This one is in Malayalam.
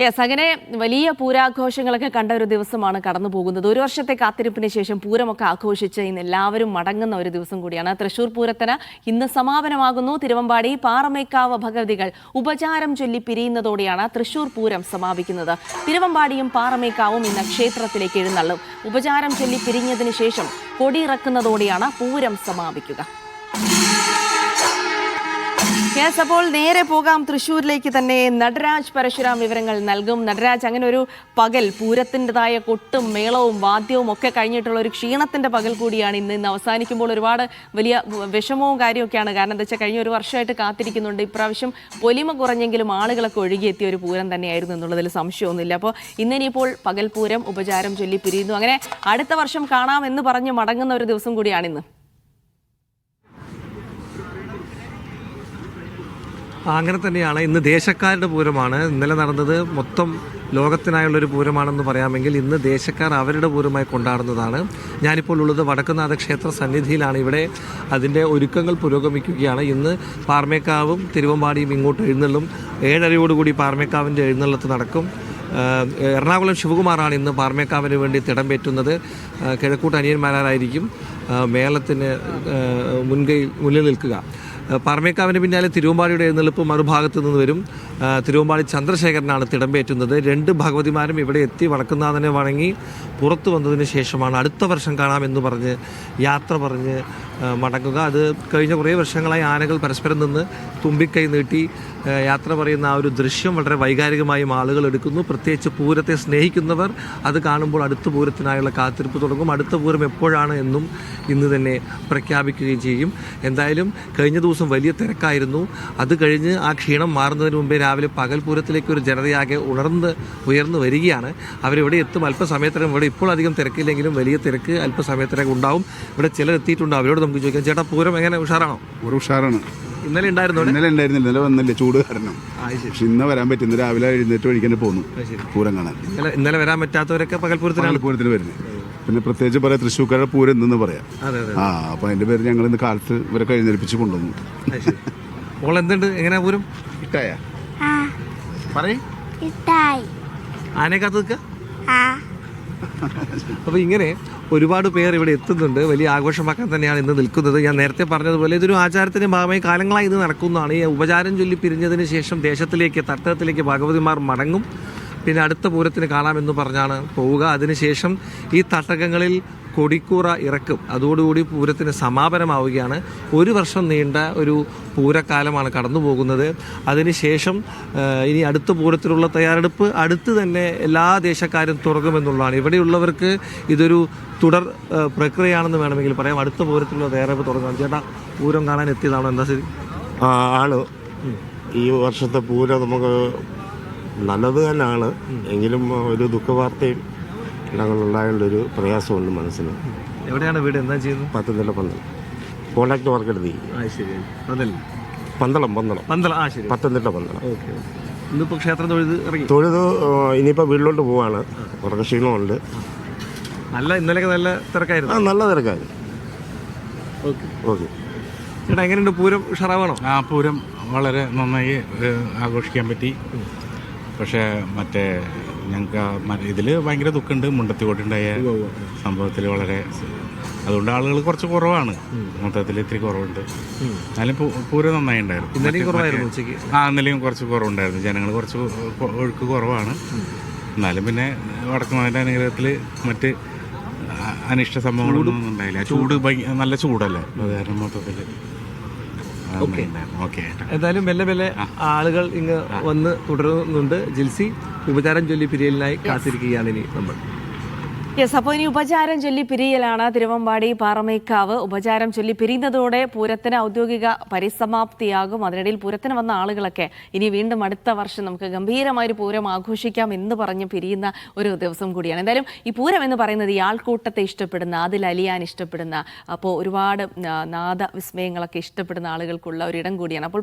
യെസ്, അങ്ങനെ വലിയ പൂരാഘോഷങ്ങളൊക്കെ കണ്ട ഒരു ദിവസമാണ് കടന്നു പോകുന്നത്. ഒരു വർഷത്തെ കാത്തിരിപ്പിന് ശേഷം പൂരമൊക്കെ ആഘോഷിച്ച് ഇന്ന് എല്ലാവരും മടങ്ങുന്ന ഒരു ദിവസം കൂടിയാണ്. തൃശൂർ പൂരത്തിന് ഇന്ന് സമാപനമാകുന്നു. തിരുവമ്പാടി പാറമേക്കാവ് ഭഗവതികൾ ഉപചാരം ചൊല്ലി പിരിയുന്നതോടെയാണ് തൃശൂർ പൂരം സമാപിക്കുന്നത്. തിരുവമ്പാടിയും പാറമേക്കാവും ഇന്ന് ക്ഷേത്രത്തിലേക്ക് എഴുന്നള്ളും. ഉപചാരം ചൊല്ലി പിരിഞ്ഞതിന് ശേഷം കൊടിയിറക്കുന്നതോടെയാണ് പൂരം സമാപിക്കുക. യെസ്, അപ്പോൾ നേരെ പോകാം തൃശ്ശൂരിലേക്ക് തന്നെ. നടരാജ് പരശുരാം വിവരങ്ങൾ നൽകും. നടരാജ്, അങ്ങനെ ഒരു പകൽ, പൂരത്തിൻ്റെതായ കൊട്ടും മേളവും വാദ്യവും ഒക്കെ കഴിഞ്ഞിട്ടുള്ള ഒരു ക്ഷീണത്തിൻ്റെ പകൽ കൂടിയാണ് ഇന്ന് അവസാനിക്കുമ്പോൾ ഒരുപാട് വലിയ വിഷമവും കാര്യമൊക്കെയാണ്. കാരണം എന്താ വെച്ചാൽ കഴിഞ്ഞ ഒരു വർഷമായിട്ട് കാത്തിരിക്കുന്നുണ്ട്. ഇപ്രാവശ്യം പൊലിമ കുറഞ്ഞെങ്കിലും ആളുകളൊക്കെ ഒഴുകിയെത്തിയ ഒരു പൂരം തന്നെയായിരുന്നു എന്നുള്ളതിൽ സംശയമൊന്നുമില്ല. അപ്പോൾ ഇന്നിനിപ്പോൾ പകൽ പൂരം ഉപചാരം ചൊല്ലി പിരിയുന്നു. അങ്ങനെ അടുത്ത വർഷം കാണാമെന്ന് പറഞ്ഞ് മടങ്ങുന്ന ഒരു ദിവസം കൂടിയാണിന്ന്. അങ്ങനെ തന്നെയാണ്. ഇന്ന് ദേശക്കാരുടെ പൂരമാണ്. ഇന്നലെ നടന്നത് മൊത്തം ലോകത്തിനായുള്ളൊരു പൂരമാണെന്ന് പറയാമെങ്കിൽ ഇന്ന് ദേശക്കാർ അവരുടെ പൂരമായി കൊണ്ടാടുന്നതാണ്. ഞാനിപ്പോൾ ഉള്ളത് വടക്കുംനാഥ ക്ഷേത്ര സന്നിധിയിലാണ്. ഇവിടെ അതിൻ്റെ ഒരുക്കങ്ങൾ പുരോഗമിക്കുകയാണ്. ഇന്ന് പാറമേക്കാവും തിരുവമ്പാടിയും ഇങ്ങോട്ട് എഴുന്നള്ളും. 7:30 പാറമേക്കാവിൻ്റെ എഴുന്നള്ളത്ത് നടക്കും. എറണാകുളം ശിവകുമാറാണ് ഇന്ന് പാറമേക്കാവിന് വേണ്ടി തിടമ്പേറ്റുന്നത്. കിഴക്കൂട്ട് അനിയന്മാരായിരിക്കും മേളത്തിന് മുന്നിൽ നിൽക്കുക. പാറമേക്കാവിന് പിന്നാലെ തിരുവമ്പാടിയുടെ എഴുന്നള്ളിപ്പ് മറുഭാഗത്ത് നിന്ന് വരും. തിരുവമ്പാടി ചന്ദ്രശേഖരനാണ് തിടമ്പേറ്റുന്നത്. 2 ഭഗവതിമാരും ഇവിടെ എത്തി വടക്കുംനാഥനെ വണങ്ങി പുറത്തു വന്നതിന് ശേഷമാണ് അടുത്ത വർഷം കാണാമെന്ന് പറഞ്ഞ് യാത്ര പറഞ്ഞ് മടങ്ങുക. അത് കഴിഞ്ഞ കുറേ വർഷങ്ങളായി ആനകൾ പരസ്പരം നിന്ന് തുമ്പിക്കൈ നീട്ടി യാത്ര പറയുന്ന ആ ഒരു ദൃശ്യം വളരെ വൈകാരികമായും ആളുകൾ എടുക്കുന്നു. പ്രത്യേകിച്ച് പൂരത്തെ സ്നേഹിക്കുന്നവർ അത് കാണുമ്പോൾ അടുത്ത പൂരത്തിനായുള്ള കാത്തിരിപ്പ് തുടങ്ങും. അടുത്ത പൂരം എപ്പോഴാണ് എന്നും ഇന്ന് തന്നെ പ്രഖ്യാപിക്കുകയും ചെയ്യും. എന്തായാലും കഴിഞ്ഞ ദിവസം വലിയ തിരക്കായിരുന്നു. അത് കഴിഞ്ഞ് ആ ക്ഷീണം മാറുന്നതിന് മുമ്പേ രാവിലെ പകൽ പൂരത്തിലേക്ക് ഒരു ജനതയാകെ ഉയർന്നു വരികയാണ്. അവരിവിടെ എത്തും. അല്പസമയത്തിനകം ഇവിടെ ഇപ്പോൾ അധികം തിരക്കില്ലെങ്കിലും വലിയ തിരക്ക് അല്പസമയത്തിനകം ഉണ്ടാവും. ഇവിടെ ചിലർ എത്തിയിട്ടുണ്ട്. അവരോട് നമുക്ക് ചോദിക്കാം. ചേട്ടാ, പൂരം എങ്ങനെ, ഉഷാറാണോ? ഉഷാറാണ്. ഇന്നലെ ഉണ്ടായിരുന്നു? ഇന്നലെ ഉണ്ടായിരുന്നില്ല, ഇന്നലെ വന്നില്ല, ചൂട് കാരണം. പക്ഷെ ഇന്ന് വരാൻ പറ്റും. ഇന്ന് രാവിലെ എഴുന്നേറ്റ് വഴിക്കാൻ പോന്നു പൂരം കാണാൻ. ഇന്നലെ വരാൻ പറ്റാത്തവരൊക്കെ പകൽപൂരത്തിന് വരുന്നത്. പിന്നെ പ്രത്യേകിച്ച് പറയാം, തൃശ്ശൂർക്കാരുടെ പൂരം എന്തെന്ന് പറയാം. അപ്പൊ അതിന്റെ പേര് ഞങ്ങൾ ഇന്ന് കാലത്ത് ഇവരൊക്കെ എഴുന്നേൽപ്പിച്ച് കൊണ്ടുവന്നു. എന്തുണ്ട്, എങ്ങനെയാ പൂരം? ഇട്ടായ ആനയെ കാത്തു നിൽക്കുക. അപ്പോൾ ഇങ്ങനെ ഒരുപാട് പേർ ഇവിടെ എത്തുന്നുണ്ട്. വലിയ ആഘോഷമാക്കാൻ തന്നെയാണ് ഇന്ന് നിൽക്കുന്നത്. ഞാൻ നേരത്തെ പറഞ്ഞതുപോലെ ഇതൊരു ആചാരത്തിൻ്റെ ഭാഗമായി കാലങ്ങളായി ഇത് നടക്കുന്നതാണ്. ഈ ഉപചാരം ചൊല്ലി പിരിഞ്ഞതിന് ശേഷം തട്ടത്തിലേക്ക് ഭഗവതിമാർ മടങ്ങും. പിന്നെ അടുത്ത പൂരത്തിന് കാണാമെന്ന് പറഞ്ഞാണ് പോവുക. അതിനുശേഷം ഈ തട്ടകങ്ങളിൽ കൊടിക്കൂറ ഇറക്കും. അതോടുകൂടി പൂരത്തിന് സമാപനമാവുകയാണ്. 1 വർഷം നീണ്ട ഒരു പൂരക്കാലമാണ് കടന്നു പോകുന്നത്. അതിനുശേഷം ഇനി അടുത്ത പൂരത്തിലുള്ള തയ്യാറെടുപ്പ് അടുത്ത് തന്നെ എല്ലാ ദേശക്കാരും തുറക്കുമെന്നുള്ളതാണ്. ഇവിടെയുള്ളവർക്ക് ഇതൊരു തുടർ പ്രക്രിയയാണെന്ന് വേണമെങ്കിൽ പറയാം. അടുത്ത പൂരത്തിലുള്ള തയ്യാറെടുപ്പ് തുടങ്ങാം. ചേട്ടാ, പൂരം കാണാൻ എത്തിയതാണോ? എന്താ ശരി? ആണ്. ഈ വർഷത്തെ പൂരം നമുക്ക് നല്ലത് തന്നെയാണ്. എങ്കിലും ഒരു ദുഃഖവാർത്തയും ഞങ്ങളുണ്ടായുള്ളൊരു പ്രയാസമുണ്ട് മനസ്സിന്. എവിടെയാണ് വീട്? എന്താ ചെയ്യുന്നത്? പത്തനംതിട്ട പന്തളം കോൺട്രാക്ട് വർക്ക് എടുത്തി. പന്തളം പത്തനംതിട്ട പന്തളം. ഇന്നിപ്പോൾ ക്ഷേത്രം തൊഴുത് ഇനിയിപ്പോൾ വീട്ടിലോട്ട് പോവാണ്. കുറച്ച് ക്ഷീണമുണ്ട്. ഇന്നലെയൊക്കെ നല്ല തിരക്കായിരുന്നു. നല്ല തിരക്കായിരുന്നു. ഓക്കെ ചേട്ടാ, എങ്ങനെയുണ്ട് പൂരം? ഉഷാറാവണോ? പൂരം വളരെ നന്നായി ആഘോഷിക്കാൻ പറ്റി. പക്ഷേ ഞങ്ങൾക്ക് ഇതിൽ ഭയങ്കര ദുഃഖമുണ്ട്. മുണ്ടത്തിക്കോട്ടുണ്ടായ സംഭവത്തിൽ വളരെ, അതുകൊണ്ട് ആളുകൾ കുറച്ച് കുറവാണ്. മൊത്തത്തിൽ ഇത്തിരി കുറവുണ്ട്. എന്നാലും പൂരം നന്നായി ഉണ്ടായിരുന്നു. ഇന്നലെയും കുറച്ച് കുറവുണ്ടായിരുന്നു. ജനങ്ങൾ കുറച്ച് ഒഴുക്ക് കുറവാണ്. എന്നാലും പിന്നെ വടക്കുംനാഥൻ്റെ അനുഗ്രഹത്തിൽ മറ്റ് അനിഷ്ട സംഭവങ്ങളൊന്നും ഉണ്ടായില്ല. നല്ല ചൂടല്ലേ, അത് കാരണം മൊത്തത്തിൽ. എന്തായാലും മെല്ലെ ആളുകൾ ഇങ്ങ് വന്ന് തുടരുന്നുണ്ട്. ജിൽസി, ഉപചാരം ചൊല്ലി പിരിയലിനായി കാത്തിരിക്കുകയാണ് ഇനി നമ്മൾ. യെസ്, അപ്പോൾ ഇനി ഉപചാരം ചൊല്ലി പിരിയലാണ്. തിരുവമ്പാടി പാറമേക്കാവ് ഉപചാരം ചൊല്ലി പിരിയുന്നതോടെ പൂരത്തിന് ഔദ്യോഗിക പരിസമാപ്തിയാകും. അതിനിടയിൽ പൂരത്തിന് വന്ന ആളുകളൊക്കെ ഇനി വീണ്ടും അടുത്ത വർഷം നമുക്ക് ഗംഭീരമായൊരു പൂരം ആഘോഷിക്കാം എന്ന് പറഞ്ഞ് പിരിയുന്ന ഒരു ദിവസം കൂടിയാണ്. എന്തായാലും ഈ പൂരം എന്ന് പറയുന്നത് ഈ ആൾക്കൂട്ടത്തെ ഇഷ്ടപ്പെടുന്ന, അതിൽ അലിയാൻ ഇഷ്ടപ്പെടുന്ന, അപ്പോൾ ഒരുപാട് നാദവിസ്മയങ്ങളൊക്കെ ഇഷ്ടപ്പെടുന്ന ആളുകൾക്കുള്ള ഒരിടം കൂടിയാണ്. അപ്പോൾ